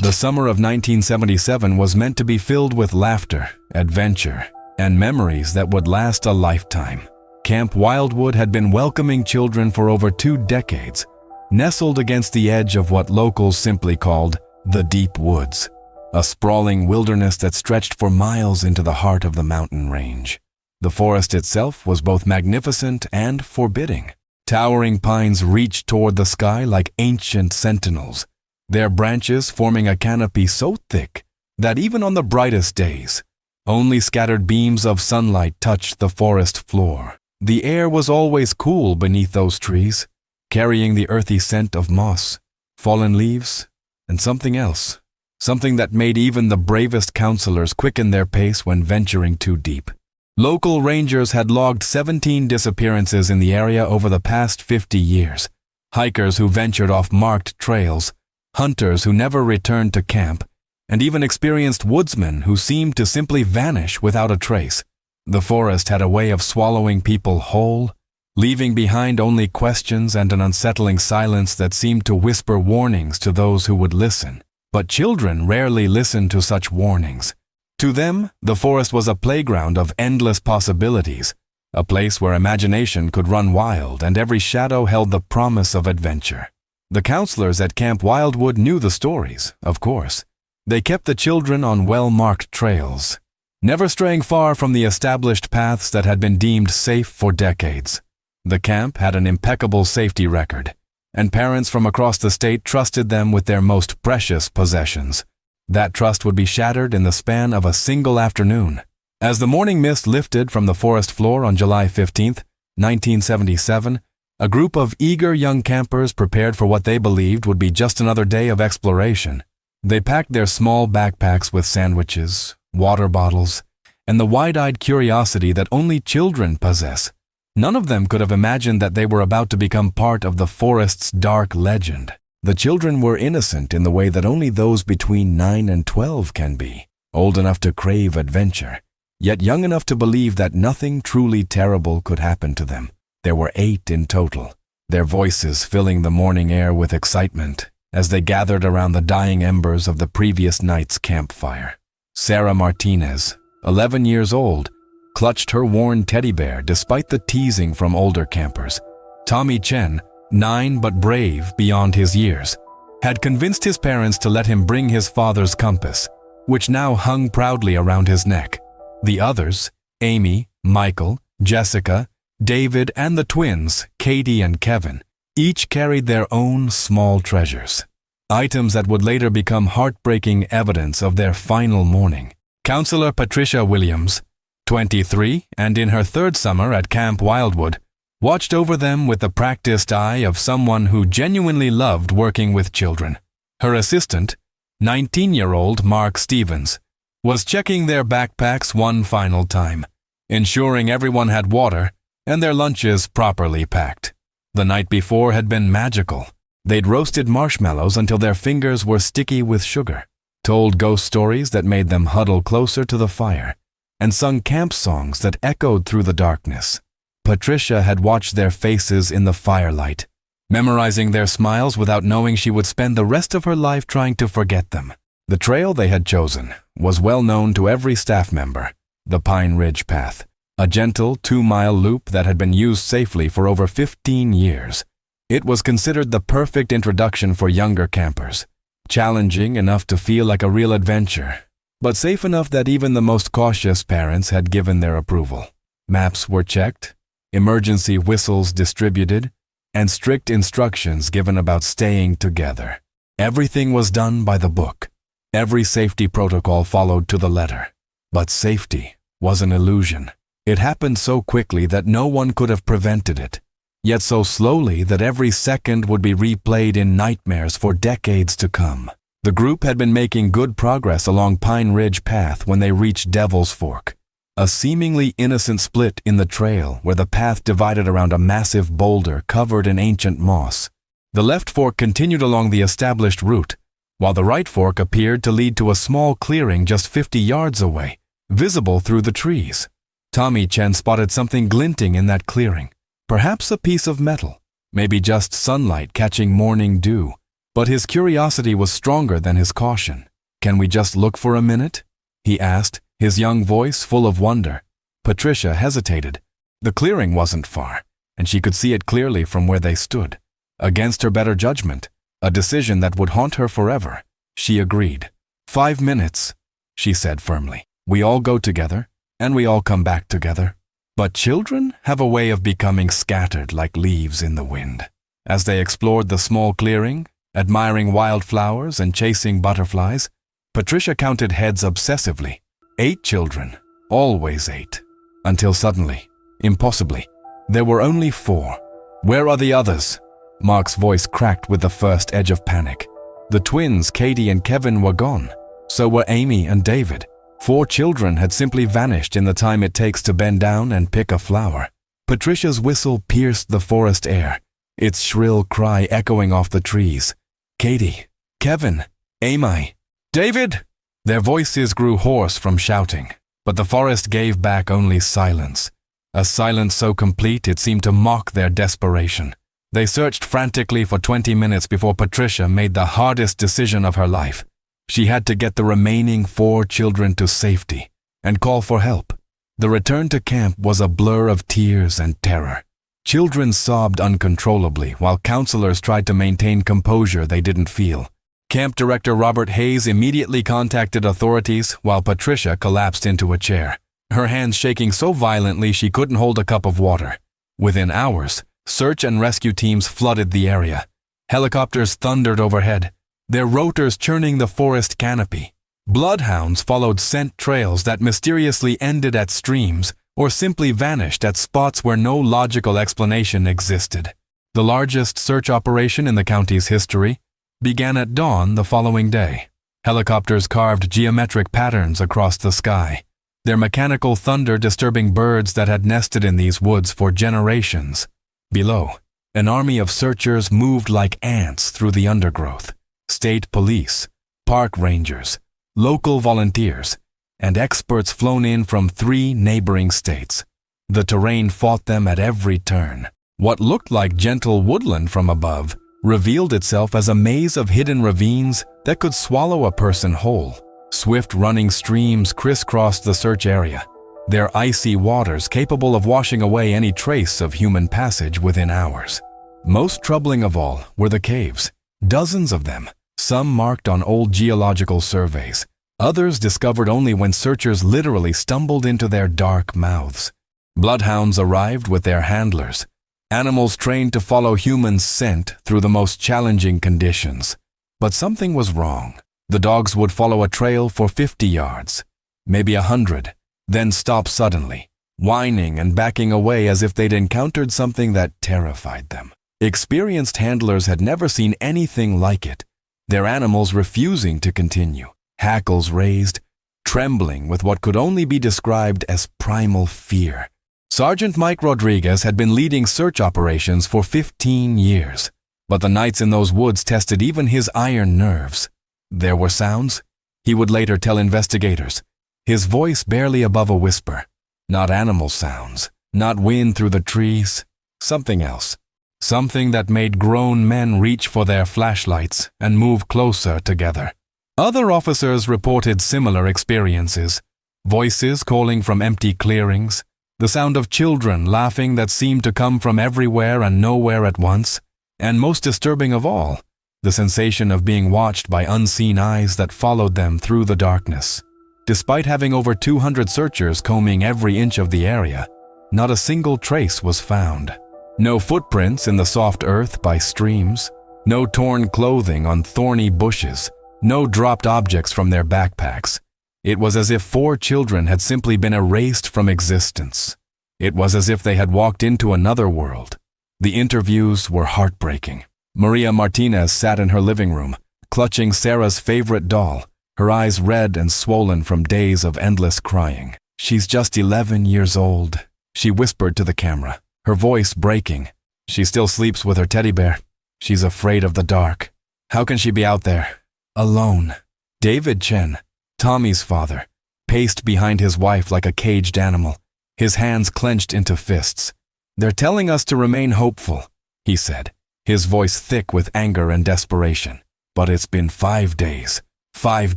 The summer of 1977 was meant to be filled with laughter, adventure, and memories that would last a lifetime. Camp Wildwood had been welcoming children for over 2 decades, nestled against the edge of what locals simply called the deep woods, a sprawling wilderness that stretched for miles into the heart of the mountain range. The forest itself was both magnificent and forbidding. Towering pines reached toward the sky like ancient sentinels, their branches forming a canopy so thick that even on the brightest days, only scattered beams of sunlight touched the forest floor. The air was always cool beneath those trees, carrying the earthy scent of moss, fallen leaves, and something else, something that made even the bravest counselors quicken their pace when venturing too deep. Local rangers had logged 17 disappearances in the area over the past 50 years, hikers who ventured off marked trails, hunters who never returned to camp, and even experienced woodsmen who seemed to simply vanish without a trace. The forest had a way of swallowing people whole, leaving behind only questions and an unsettling silence that seemed to whisper warnings to those who would listen. But children rarely listened to such warnings. To them, the forest was a playground of endless possibilities, a place where imagination could run wild and every shadow held the promise of adventure. The counselors at Camp Wildwood knew the stories, of course. They kept the children on well-marked trails, never straying far from the established paths that had been deemed safe for decades. The camp had an impeccable safety record, and parents from across the state trusted them with their most precious possessions. That trust would be shattered in the span of a single afternoon. As the morning mist lifted from the forest floor on July 15, 1977, a group of eager young campers prepared for what they believed would be just another day of exploration. They packed their small backpacks with sandwiches, water bottles, and the wide-eyed curiosity that only children possess. None of them could have imagined that they were about to become part of the forest's dark legend. The children were innocent in the way that only those between 9 and 12 can be, old enough to crave adventure, yet young enough to believe that nothing truly terrible could happen to them. There were 8 in total, their voices filling the morning air with excitement as they gathered around the dying embers of the previous night's campfire. Sarah Martinez, 11 years old, clutched her worn teddy bear despite the teasing from older campers. Tommy Chen, 9 but brave beyond his years, had convinced his parents to let him bring his father's compass, which now hung proudly around his neck. The others, Amy, Michael, Jessica, David, and the twins, Katie and Kevin, each carried their own small treasures, items that would later become heartbreaking evidence of their final morning. Counselor Patricia Williams, 23 and in her 3rd summer at Camp Wildwood, watched over them with the practiced eye of someone who genuinely loved working with children. Her assistant, 19-year-old Mark Stevens, was checking their backpacks one final time, ensuring everyone had water and their lunches properly packed. The night before had been magical. They'd roasted marshmallows until their fingers were sticky with sugar, told ghost stories that made them huddle closer to the fire, and sung camp songs that echoed through the darkness. Patricia had watched their faces in the firelight, memorizing their smiles without knowing she would spend the rest of her life trying to forget them. The trail they had chosen was well known to every staff member, the Pine Ridge Path, a gentle 2-mile loop that had been used safely for over 15 years. It was considered the perfect introduction for younger campers, challenging enough to feel like a real adventure, but safe enough that even the most cautious parents had given their approval. Maps were checked, emergency whistles distributed, and strict instructions given about staying together. Everything was done by the book. Every safety protocol followed to the letter. But safety was an illusion. It happened so quickly that no one could have prevented it, yet so slowly that every second would be replayed in nightmares for decades to come. The group had been making good progress along Pine Ridge Path when they reached Devil's Fork, a seemingly innocent split in the trail where the path divided around a massive boulder covered in ancient moss. The left fork continued along the established route, while the right fork appeared to lead to a small clearing just 50 yards away, visible through the trees. Tommy Chen spotted something glinting in that clearing, perhaps a piece of metal, maybe just sunlight catching morning dew. But his curiosity was stronger than his caution. "Can we just look for a minute?" he asked, his young voice full of wonder. Patricia hesitated. The clearing wasn't far, and she could see it clearly from where they stood. Against her better judgment, a decision that would haunt her forever, she agreed. 5 minutes, she said firmly. "We all go together, and we all come back together." But children have a way of becoming scattered like leaves in the wind. As they explored the small clearing, admiring wildflowers and chasing butterflies, Patricia counted heads obsessively. 8 children, always 8. Until suddenly, impossibly, there were only 4. "Where are the others?" Mark's voice cracked with the first edge of panic. The twins, Katie and Kevin, were gone. So were Amy and David. 4 children had simply vanished in the time it takes to bend down and pick a flower. Patricia's whistle pierced the forest air, its shrill cry echoing off the trees. "Katie, Kevin, Amy, David!" Their voices grew hoarse from shouting, but the forest gave back only silence. A silence so complete it seemed to mock their desperation. They searched frantically for 20 minutes before Patricia made the hardest decision of her life. She had to get the remaining 4 children to safety and call for help. The return to camp was a blur of tears and terror. Children sobbed uncontrollably while counselors tried to maintain composure they didn't feel. Camp Director Robert Hayes immediately contacted authorities while Patricia collapsed into a chair, her hands shaking so violently she couldn't hold a cup of water. Within hours, search and rescue teams flooded the area. Helicopters thundered overhead, their rotors churning the forest canopy. Bloodhounds followed scent trails that mysteriously ended at streams or simply vanished at spots where no logical explanation existed. The largest search operation in the county's history began at dawn the following day. Helicopters carved geometric patterns across the sky, their mechanical thunder disturbing birds that had nested in these woods for generations. Below, an army of searchers moved like ants through the undergrowth. State police, park rangers, local volunteers, and experts flown in from 3 neighboring states. The terrain fought them at every turn. What looked like gentle woodland from above revealed itself as a maze of hidden ravines that could swallow a person whole. Swift running streams crisscrossed the search area, their icy waters capable of washing away any trace of human passage within hours. Most troubling of all were the caves, dozens of them, some marked on old geological surveys, others discovered only when searchers literally stumbled into their dark mouths. Bloodhounds arrived with their handlers, animals trained to follow humans' scent through the most challenging conditions. But something was wrong. The dogs would follow a trail for 50 yards, maybe 100, then stop suddenly, whining and backing away as if they'd encountered something that terrified them. Experienced handlers had never seen anything like it, their animals refusing to continue, hackles raised, trembling with what could only be described as primal fear. Sergeant Mike Rodriguez had been leading search operations for 15 years, but the nights in those woods tested even his iron nerves. There were sounds, he would later tell investigators, his voice barely above a whisper. Not animal sounds, not wind through the trees, something else. Something that made grown men reach for their flashlights and move closer together. Other officers reported similar experiences, voices calling from empty clearings, the sound of children laughing that seemed to come from everywhere and nowhere at once, and most disturbing of all, the sensation of being watched by unseen eyes that followed them through the darkness. Despite having over 200 searchers combing every inch of the area, not a single trace was found. No footprints in the soft earth by streams, no torn clothing on thorny bushes, no dropped objects from their backpacks. It was as if 4 children had simply been erased from existence. It was as if they had walked into another world. The interviews were heartbreaking. Maria Martinez sat in her living room, clutching Sarah's favorite doll, her eyes red and swollen from days of endless crying. "She's just 11 years old," she whispered to the camera, her voice breaking. "She still sleeps with her teddy bear. She's afraid of the dark. How can she be out there, alone?" David Chen, Tommy's father, paced behind his wife like a caged animal, his hands clenched into fists. "They're telling us to remain hopeful," he said, his voice thick with anger and desperation. "But it's been 5 days. 5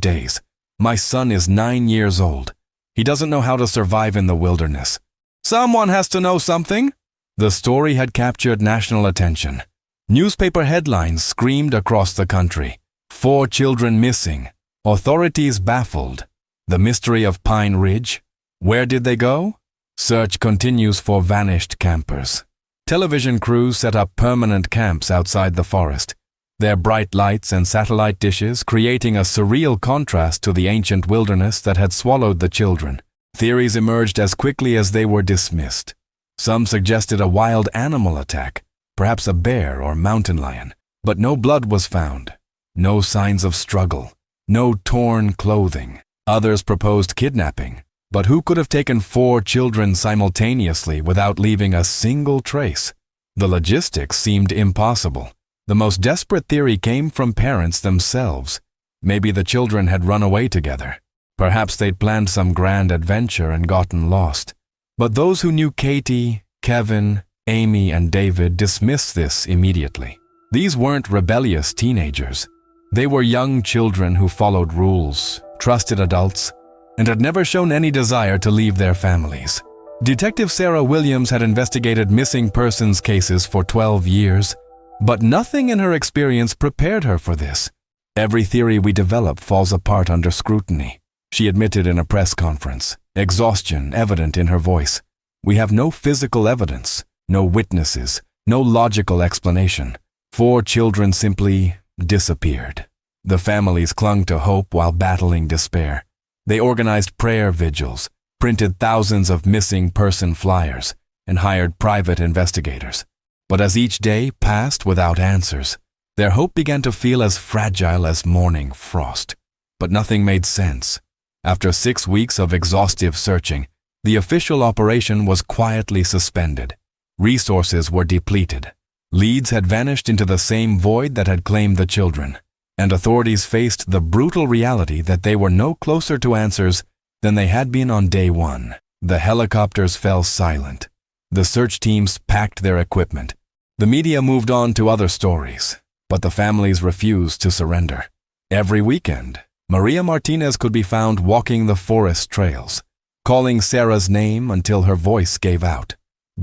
days. My son is 9 years old. He doesn't know how to survive in the wilderness. Someone has to know something." The story had captured national attention. Newspaper headlines screamed across the country. 4 children missing. Authorities baffled. The mystery of Pine Ridge. Where did they go? Search continues for vanished campers. Television crews set up permanent camps outside the forest, their bright lights and satellite dishes creating a surreal contrast to the ancient wilderness that had swallowed the children. Theories emerged as quickly as they were dismissed. Some suggested a wild animal attack, perhaps a bear or mountain lion, but no blood was found, no signs of struggle, no torn clothing. Others proposed kidnapping, but who could have taken 4 children simultaneously without leaving a single trace? The logistics seemed impossible. The most desperate theory came from parents themselves. Maybe the children had run away together. Perhaps they'd planned some grand adventure and gotten lost. But those who knew Katie, Kevin, Amy, and David dismissed this immediately. These weren't rebellious teenagers. They were young children who followed rules, trusted adults, and had never shown any desire to leave their families. Detective Sarah Williams had investigated missing persons cases for 12 years, but nothing in her experience prepared her for this. Every theory we develop falls apart under scrutiny, she admitted in a press conference, exhaustion evident in her voice. We have no physical evidence, no witnesses, no logical explanation. 4 children simply disappeared. The families clung to hope while battling despair. They organized prayer vigils, printed thousands of missing person flyers, and hired private investigators. But as each day passed without answers, their hope began to feel as fragile as morning frost. But nothing made sense. After 6 weeks of exhaustive searching, the official operation was quietly suspended. Resources were depleted. Leads had vanished into the same void that had claimed the children, and authorities faced the brutal reality that they were no closer to answers than they had been on day 1. The helicopters fell silent. The search teams packed their equipment. The media moved on to other stories, but the families refused to surrender. Every weekend, Maria Martinez could be found walking the forest trails, calling Sarah's name until her voice gave out.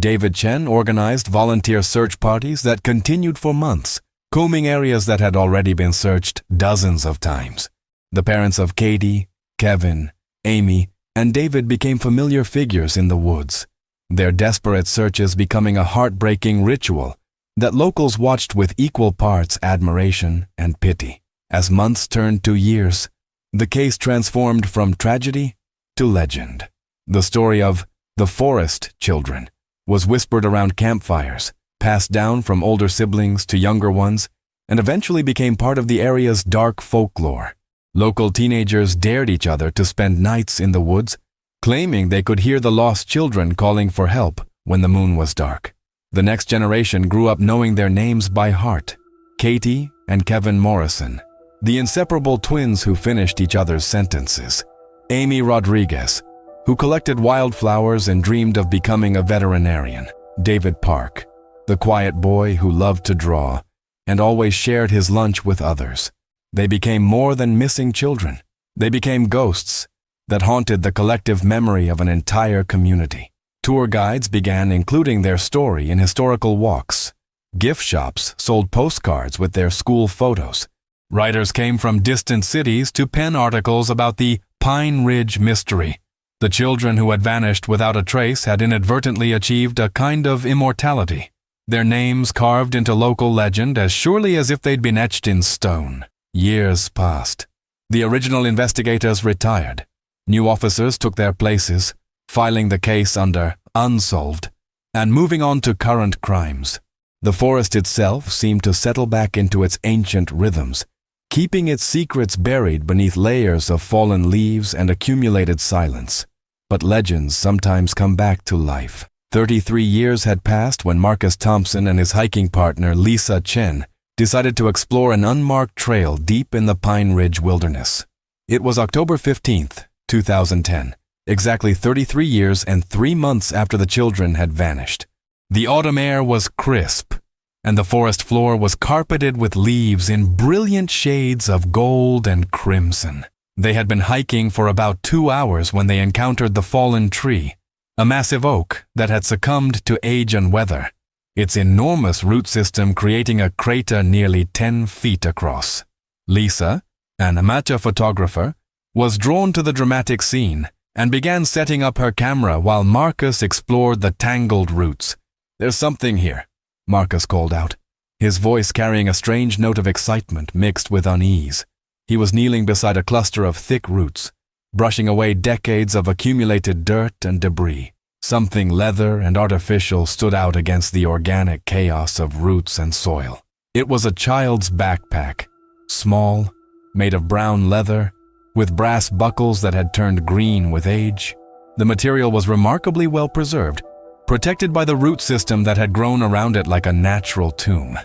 David Chen organized volunteer search parties that continued for months, combing areas that had already been searched dozens of times. The parents of Katie, Kevin, Amy, and David became familiar figures in the woods, their desperate searches becoming a heartbreaking ritual that locals watched with equal parts admiration and pity. As months turned to years, the case transformed from tragedy to legend. The story of the forest children was whispered around campfires, passed down from older siblings to younger ones, and eventually became part of the area's dark folklore. Local teenagers dared each other to spend nights in the woods, claiming they could hear the lost children calling for help when the moon was dark. The next generation grew up knowing their names by heart: Katie and Kevin Morrison, the inseparable twins who finished each other's sentences; Amy Rodriguez, who collected wildflowers and dreamed of becoming a veterinarian; David Park, the quiet boy who loved to draw and always shared his lunch with others. They became more than missing children. They became ghosts that haunted the collective memory of an entire community. Tour guides began including their story in historical walks. Gift shops sold postcards with their school photos. Writers came from distant cities to pen articles about the Pine Ridge mystery. The children who had vanished without a trace had inadvertently achieved a kind of immortality, their names carved into local legend as surely as if they'd been etched in stone. Years passed. The original investigators retired. New officers took their places, filing the case under unsolved and moving on to current crimes. The forest itself seemed to settle back into its ancient rhythms, keeping its secrets buried beneath layers of fallen leaves and accumulated silence. But legends sometimes come back to life. 33 years had passed when Marcus Thompson and his hiking partner Lisa Chen decided to explore an unmarked trail deep in the Pine Ridge wilderness. It was October 15th, 2010, exactly 33 years and 3 months after the children had vanished. The autumn air was crisp, and the forest floor was carpeted with leaves in brilliant shades of gold and crimson. They had been hiking for about 2 hours when they encountered the fallen tree, a massive oak that had succumbed to age and weather, its enormous root system creating a crater nearly 10 feet across. Lisa, an amateur photographer, was drawn to the dramatic scene and began setting up her camera while Marcus explored the tangled roots. "There's something here," Marcus called out, his voice carrying a strange note of excitement mixed with unease. He was kneeling beside a cluster of thick roots, brushing away decades of accumulated dirt and debris. Something leather and artificial stood out against the organic chaos of roots and soil. It was a child's backpack, small, made of brown leather, with brass buckles that had turned green with age. The material was remarkably well preserved, protected by the root system that had grown around it like a natural tomb.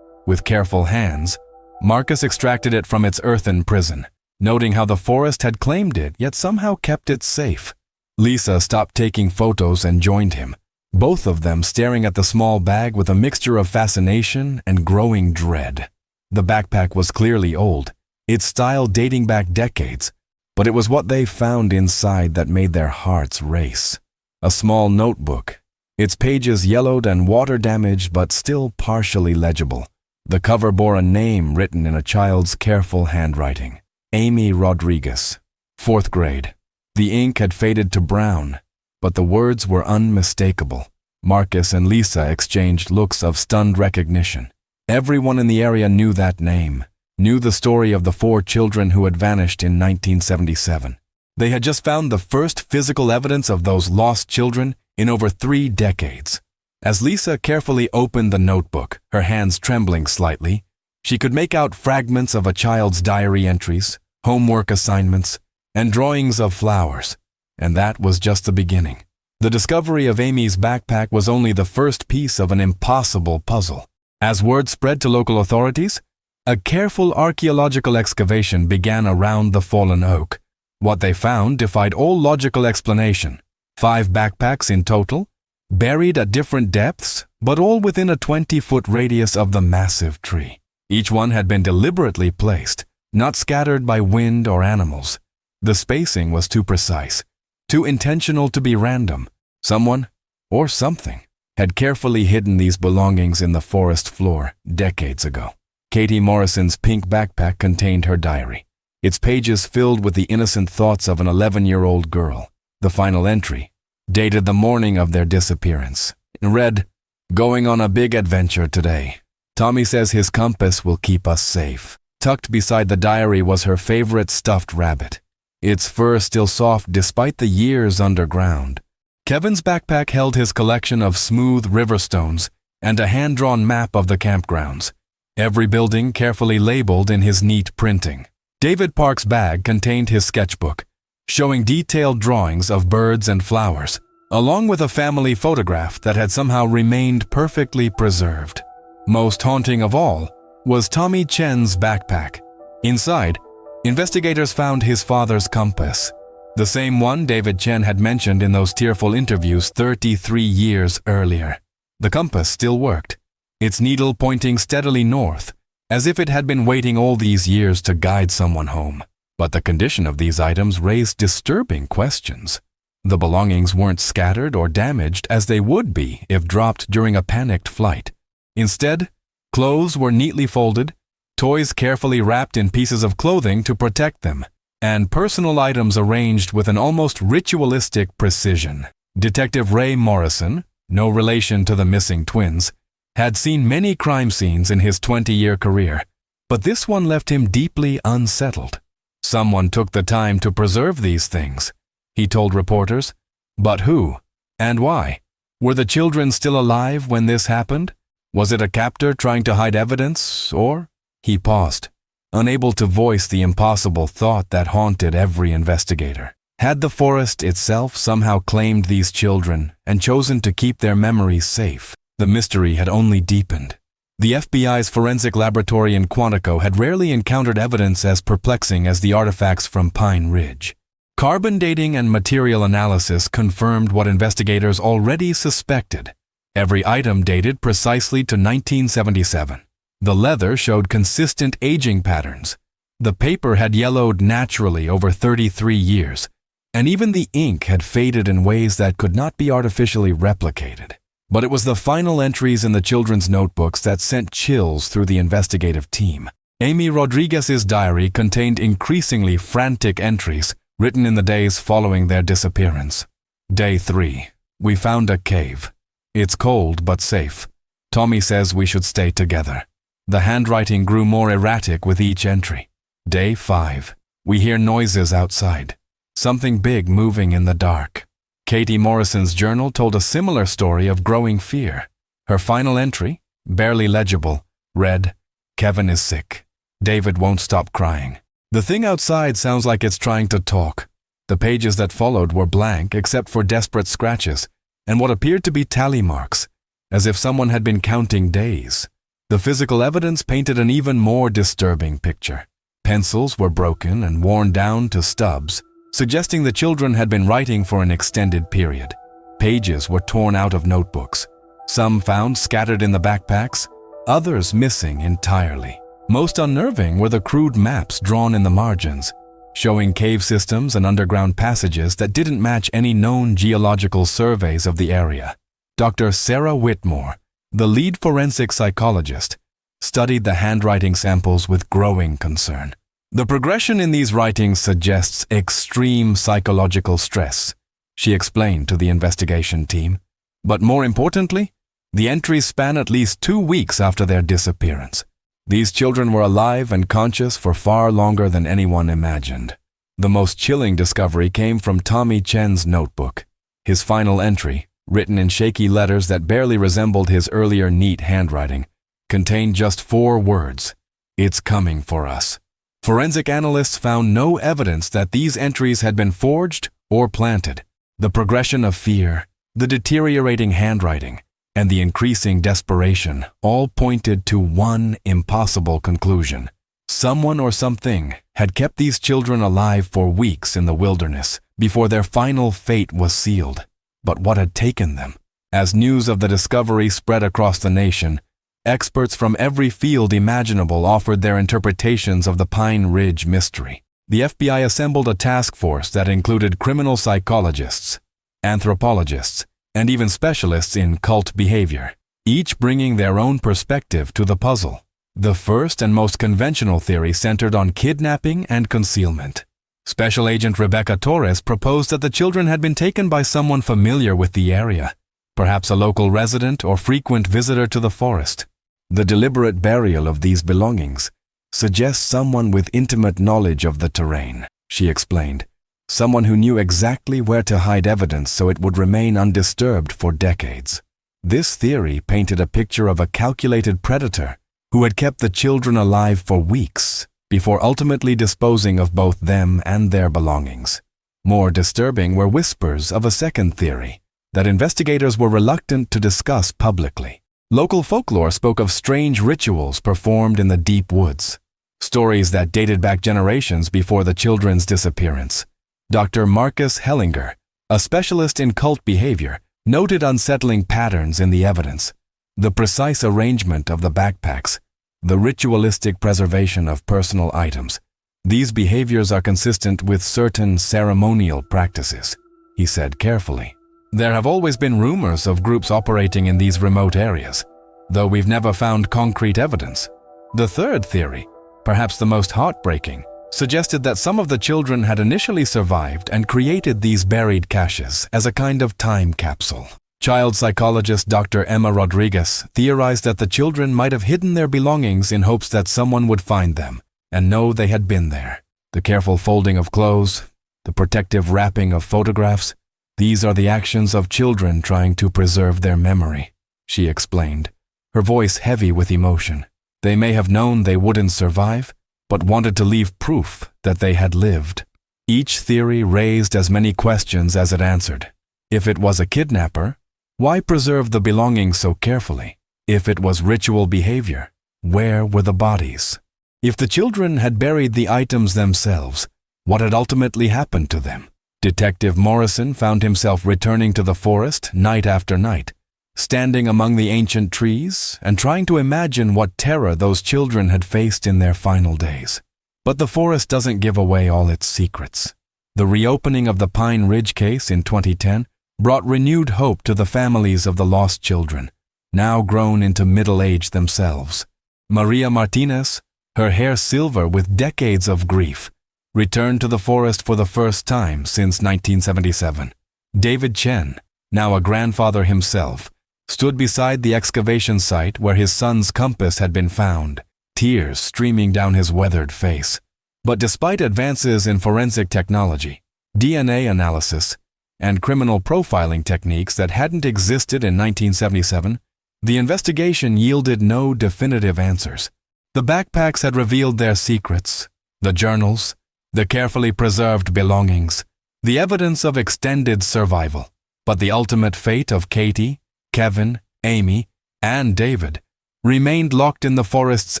With careful hands, Marcus extracted it from its earthen prison, noting how the forest had claimed it yet somehow kept it safe. Lisa stopped taking photos and joined him, both of them staring at the small bag with a mixture of fascination and growing dread. The backpack was clearly old, its style dating back decades, but it was what they found inside that made their hearts race. A small notebook, its pages yellowed and water-damaged but still partially legible. The cover bore a name written in a child's careful handwriting. Amy Rodriguez, 4th grade. The ink had faded to brown, but the words were unmistakable. Marcus and Lisa exchanged looks of stunned recognition. Everyone in the area knew that name, knew the story of the 4 children who had vanished in 1977. They had just found the first physical evidence of those lost children in over 3 decades. As Lisa carefully opened the notebook, her hands trembling slightly, she could make out fragments of a child's diary entries, homework assignments, and drawings of flowers. And that was just the beginning. The discovery of Amy's backpack was only the first piece of an impossible puzzle. As word spread to local authorities, a careful archaeological excavation began around the fallen oak. What they found defied all logical explanation. 5 backpacks in total, buried at different depths, but all within a 20-foot radius of the massive tree. Each one had been deliberately placed, not scattered by wind or animals. The spacing was too precise, too intentional to be random. Someone, or something, had carefully hidden these belongings in the forest floor decades ago. Katie Morrison's pink backpack contained her diary, its pages filled with the innocent thoughts of an 11-year-old girl. The final entry, dated the morning of their disappearance, read, "Going on a big adventure today. Tommy says his compass will keep us safe." Tucked beside the diary was her favorite stuffed rabbit, its fur still soft despite the years underground. Kevin's backpack held his collection of smooth river stones and a hand-drawn map of the campgrounds, every building carefully labeled in his neat printing. David Park's bag contained his sketchbook, showing detailed drawings of birds and flowers, along with a family photograph that had somehow remained perfectly preserved. Most haunting of all was Tommy Chen's backpack. Inside, investigators found his father's compass, the same one David Chen had mentioned in those tearful interviews 33 years earlier. The compass still worked, its needle pointing steadily north, as if it had been waiting all these years to guide someone home. But the condition of these items raised disturbing questions. The belongings weren't scattered or damaged as they would be if dropped during a panicked flight. Instead, clothes were neatly folded, toys carefully wrapped in pieces of clothing to protect them, and personal items arranged with an almost ritualistic precision. Detective Ray Morrison, no relation to the missing twins, had seen many crime scenes in his 20-year career, but this one left him deeply unsettled. Someone took the time to preserve these things, he told reporters. But who? And why? Were the children still alive when this happened? Was it a captor trying to hide evidence, or? He paused, unable to voice the impossible thought that haunted every investigator. Had the forest itself somehow claimed these children and chosen to keep their memories safe? The mystery had only deepened. The FBI's forensic laboratory in Quantico had rarely encountered evidence as perplexing as the artifacts from Pine Ridge. Carbon dating and material analysis confirmed what investigators already suspected. Every item dated precisely to 1977. The leather showed consistent aging patterns. The paper had yellowed naturally over 33 years, and even the ink had faded in ways that could not be artificially replicated. But it was the final entries in the children's notebooks that sent chills through the investigative team. Amy Rodriguez's diary contained increasingly frantic entries written in the days following their disappearance. Day 3. We found a cave. It's cold but safe. Tommy says we should stay together. The handwriting grew more erratic with each entry. Day 5. We hear noises outside. Something big moving in the dark. Katie Morrison's journal told a similar story of growing fear. Her final entry, barely legible, read, "Kevin is sick. David won't stop crying. The thing outside sounds like it's trying to talk." The pages that followed were blank except for desperate scratches and what appeared to be tally marks, as if someone had been counting days. The physical evidence painted an even more disturbing picture. Pencils were broken and worn down to stubs, suggesting the children had been writing for an extended period. Pages were torn out of notebooks, some found scattered in the backpacks, others missing entirely. Most unnerving were the crude maps drawn in the margins, showing cave systems and underground passages that didn't match any known geological surveys of the area. Dr. Sarah Whitmore, the lead forensic psychologist, studied the handwriting samples with growing concern. The progression in these writings suggests extreme psychological stress, she explained to the investigation team. But more importantly, the entries span at least 2 weeks after their disappearance. These children were alive and conscious for far longer than anyone imagined. The most chilling discovery came from Tommy Chen's notebook. His final entry, written in shaky letters that barely resembled his earlier neat handwriting, contained just 4 words: "It's coming for us." Forensic analysts found no evidence that these entries had been forged or planted. The progression of fear, the deteriorating handwriting, and the increasing desperation all pointed to one impossible conclusion. Someone or something had kept these children alive for weeks in the wilderness before their final fate was sealed. But what had taken them? As news of the discovery spread across the nation, experts from every field imaginable offered their interpretations of the Pine Ridge mystery. The FBI assembled a task force that included criminal psychologists, anthropologists, and even specialists in cult behavior, each bringing their own perspective to the puzzle. The first and most conventional theory centered on kidnapping and concealment. Special Agent Rebecca Torres proposed that the children had been taken by someone familiar with the area, perhaps a local resident or frequent visitor to the forest. The deliberate burial of these belongings suggests someone with intimate knowledge of the terrain, she explained. Someone who knew exactly where to hide evidence so it would remain undisturbed for decades. This theory painted a picture of a calculated predator who had kept the children alive for weeks before ultimately disposing of both them and their belongings. More disturbing were whispers of a second theory that investigators were reluctant to discuss publicly. Local folklore spoke of strange rituals performed in the deep woods, stories that dated back generations before the children's disappearance. Dr. Marcus Hellinger, a specialist in cult behavior, noted unsettling patterns in the evidence. The precise arrangement of the backpacks, the ritualistic preservation of personal items. These behaviors are consistent with certain ceremonial practices, he said carefully. There have always been rumors of groups operating in these remote areas, though we've never found concrete evidence. The third theory, perhaps the most heartbreaking, suggested that some of the children had initially survived and created these buried caches as a kind of time capsule. Child psychologist Dr. Emma Rodriguez theorized that the children might have hidden their belongings in hopes that someone would find them and know they had been there. The careful folding of clothes, the protective wrapping of photographs, these are the actions of children trying to preserve their memory, she explained, her voice heavy with emotion. They may have known they wouldn't survive, but wanted to leave proof that they had lived. Each theory raised as many questions as it answered. If it was a kidnapper, why preserve the belongings so carefully? If it was ritual behavior, where were the bodies? If the children had buried the items themselves, what had ultimately happened to them? Detective Morrison found himself returning to the forest night after night, standing among the ancient trees and trying to imagine what terror those children had faced in their final days. But the forest doesn't give away all its secrets. The reopening of the Pine Ridge case in 2010 brought renewed hope to the families of the lost children, now grown into middle age themselves. Maria Martinez, her hair silver with decades of grief, returned to the forest for the first time since 1977. David Chen, now a grandfather himself, stood beside the excavation site where his son's compass had been found, tears streaming down his weathered face. But despite advances in forensic technology, DNA analysis, and criminal profiling techniques that hadn't existed in 1977, the investigation yielded no definitive answers. The backpacks had revealed their secrets, the journals, the carefully preserved belongings, the evidence of extended survival. But the ultimate fate of Katie, Kevin, Amy, and David remained locked in the forest's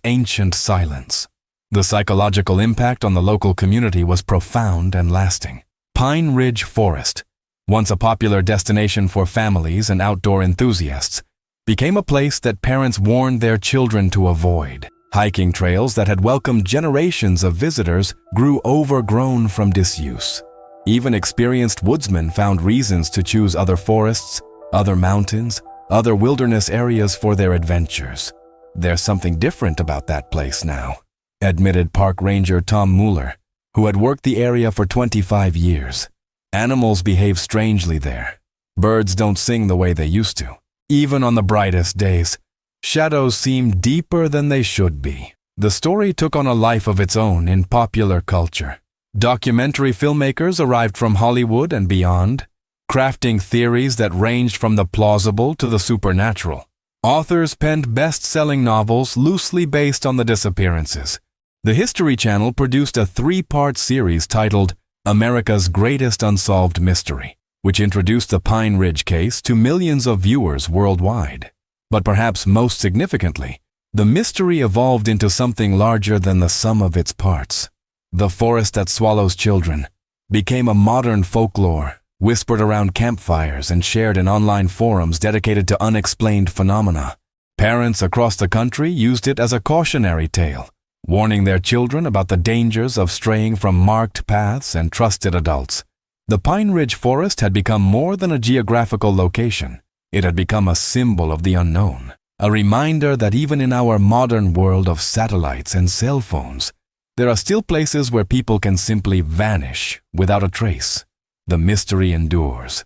ancient silence. The psychological impact on the local community was profound and lasting. Pine Ridge Forest, once a popular destination for families and outdoor enthusiasts, became a place that parents warned their children to avoid. Hiking trails that had welcomed generations of visitors grew overgrown from disuse. Even experienced woodsmen found reasons to choose other forests, other mountains, other wilderness areas for their adventures. "There's something different about that place now," admitted Park Ranger Tom Mueller, who had worked the area for 25 years. "Animals behave strangely there. Birds don't sing the way they used to. Even on the brightest days, shadows seem deeper than they should be." The story took on a life of its own in popular culture. Documentary filmmakers arrived from Hollywood and beyond, crafting theories that ranged from the plausible to the supernatural. Authors penned best-selling novels loosely based on the disappearances. The History Channel produced a 3-part series titled America's Greatest Unsolved Mystery, which introduced the Pine Ridge case to millions of viewers worldwide. But perhaps most significantly, the mystery evolved into something larger than the sum of its parts. The forest that swallows children became a modern folklore, whispered around campfires and shared in online forums dedicated to unexplained phenomena. Parents across the country used it as a cautionary tale, warning their children about the dangers of straying from marked paths and trusted adults. The Pine Ridge Forest had become more than a geographical location. It had become a symbol of the unknown, a reminder that even in our modern world of satellites and cell phones, there are still places where people can simply vanish without a trace. The mystery endures.